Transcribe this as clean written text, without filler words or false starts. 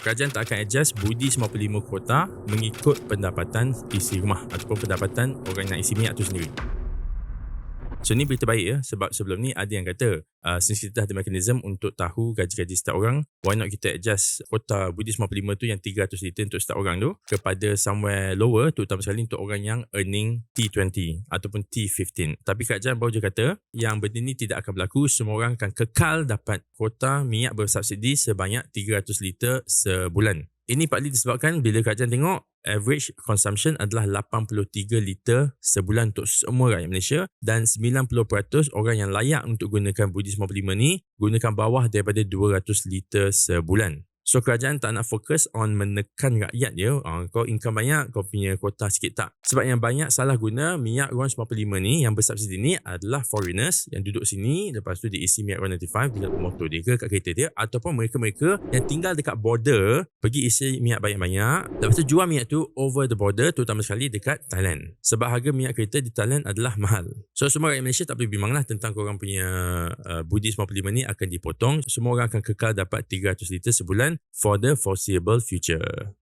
kerajaan tak akan adjust budi 95 kuota mengikut pendapatan isi rumah ataupun pendapatan orang yang isi minyak tu sendiri. So ni berita baik ya, sebab sebelum ni ada yang kata since kita ada mekanisme untuk tahu gaji-gaji setiap orang, why not kita adjust kuota budi 95 tu yang 300 liter untuk setiap orang tu kepada somewhere lower, terutama sekali untuk orang yang earning T20 ataupun T15. Tapi kerajaan baru je kata yang benda ni tidak akan berlaku, semua orang akan kekal dapat kuota minyak bersubsidi sebanyak 300 liter sebulan. Ini partly disebabkan bila kerajaan tengok average consumption adalah 83 liter sebulan untuk semua rakyat Malaysia dan 90% orang yang layak untuk gunakan budi 95 ni gunakan bawah daripada 200 liter sebulan. So kerajaan tak nak fokus on menekan rakyat dia. Kau income banyak, kau punya kuota sikit tak. Sebab yang banyak salah guna minyak RON 95 ni, yang bersubsidi ni adalah foreigners yang duduk sini, lepas tu dia isi minyak RON 95 dekat motor dia ke kat kereta dia, ataupun mereka-mereka yang tinggal dekat border pergi isi minyak banyak-banyak, lepas tu jual minyak tu over the border, terutama sekali dekat Thailand. Sebab harga minyak kereta di Thailand adalah mahal. So semua rakyat Malaysia tak perlu bimbang lah tentang korang punya budi 95 ni akan dipotong. Semua orang akan kekal dapat 300 liter sebulan for the foreseeable future.